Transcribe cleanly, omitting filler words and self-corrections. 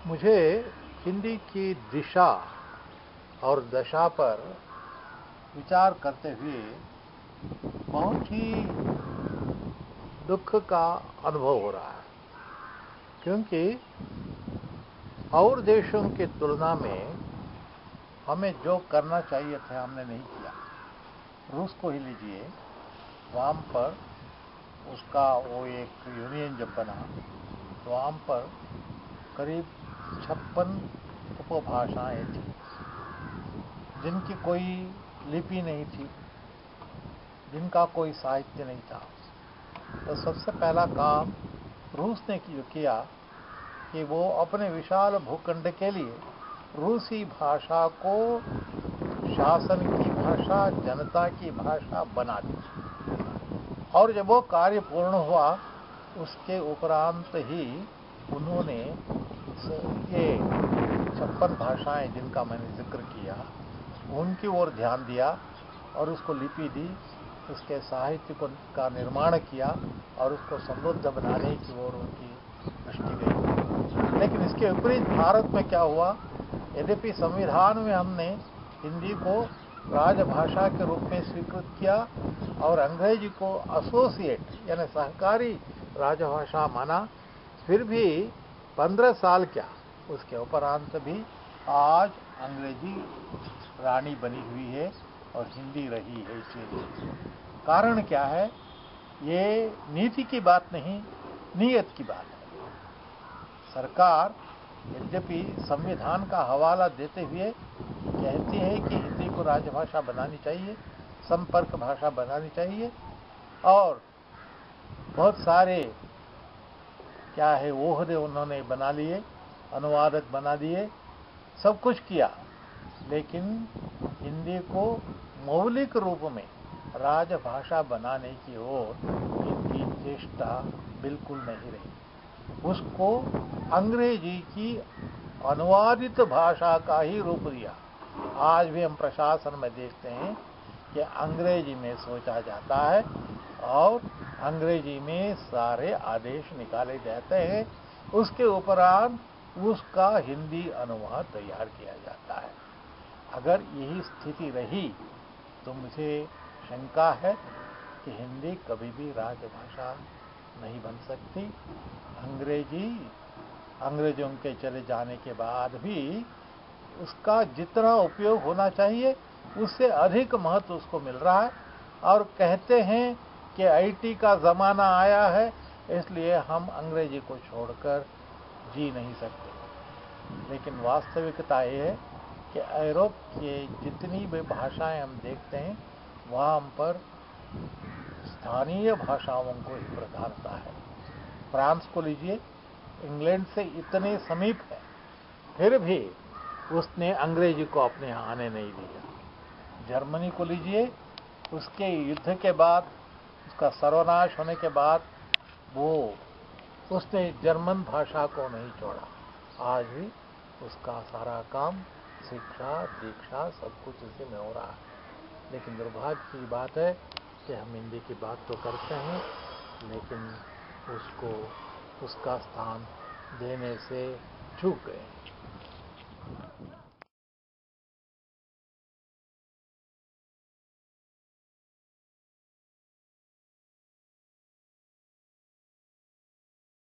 मुझे हिंदी की दिशा और दशा पर विचार करते हुए बहुत ही दुख का अनुभव हो रहा है, क्योंकि और देशों की तुलना में हमें जो करना चाहिए था हमने नहीं किया। रूस को ही लीजिए, वहाँ पर उसका वो एक यूनियन जब बना तो वहाँ पर करीब 56 उपभाषाएं थी, जिनकी कोई लिपि नहीं थी, जिनका कोई साहित्य नहीं था। तो सबसे पहला काम रूस ने किया कि वो अपने विशाल भूखंड के लिए रूसी भाषा को शासन की भाषा, जनता की भाषा बना दी। और जब वो कार्य पूर्ण हुआ उसके उपरांत ही उन्होंने ये 56 भाषाएं जिनका मैंने जिक्र किया उनकी ओर ध्यान दिया और उसको लिपि दी, उसके साहित्य का निर्माण किया और उसको समृद्ध बनाने की ओर उनकी दृष्टि गई। लेकिन इसके विपरीत भारत में क्या हुआ? यद्यपि संविधान में हमने हिंदी को राजभाषा के रूप में स्वीकृत किया और अंग्रेजी को एसोसिएट यानी सहकारी राजभाषा माना, फिर भी 15 साल क्या उसके उपरांत भी आज अंग्रेजी रानी बनी हुई है और हिंदी रही है। इसलिए कारण क्या है? ये नीति की बात नहीं, नीयत की बात है। सरकार यद्यपि संविधान का हवाला देते हुए कहती है कि हिंदी को राजभाषा बनानी चाहिए, संपर्क भाषा बनानी चाहिए और बहुत सारे क्या है ओहदे उन्होंने बना लिए, अनुवादक बना दिए, सब कुछ किया, लेकिन हिंदी को मौलिक रूप में राजभाषा बनाने की ओर इनकी चेष्टा बिल्कुल नहीं रही। उसको अंग्रेजी की अनुवादित भाषा का ही रूप दिया। आज भी हम प्रशासन में देखते हैं कि अंग्रेजी में सोचा जाता है और अंग्रेजी में सारे आदेश निकाले जाते हैं, उसके उपरांत उसका हिंदी अनुवाद तैयार किया जाता है। अगर यही स्थिति रही तो मुझे शंका है कि हिंदी कभी भी राजभाषा नहीं बन सकती। अंग्रेजों के चले जाने के बाद भी उसका जितना उपयोग होना चाहिए उससे अधिक महत्व उसको मिल रहा है। और कहते हैं कि आईटी का ज़माना आया है, इसलिए हम अंग्रेजी को छोड़कर जी नहीं सकते। लेकिन वास्तविकता ये है कि यूरोप के जितनी भी भाषाएं हम देखते हैं वहाँ पर स्थानीय भाषाओं को ही प्रधानता है। फ्रांस को लीजिए, इंग्लैंड से इतने समीप है, फिर भी उसने अंग्रेजी को अपने यहाँ आने नहीं दिया। जर्मनी को लीजिए, उसके युद्ध के बाद, उसका सर्वनाश होने के बाद उसने जर्मन भाषा को नहीं छोड़ा। आज भी उसका सारा काम शिक्षा, दीक्षा सब कुछ उसी में हो रहा है। लेकिन दुर्भाग्य की बात है कि हम हिंदी की बात तो करते हैं, लेकिन उसको उसका स्थान देने से चूक गए।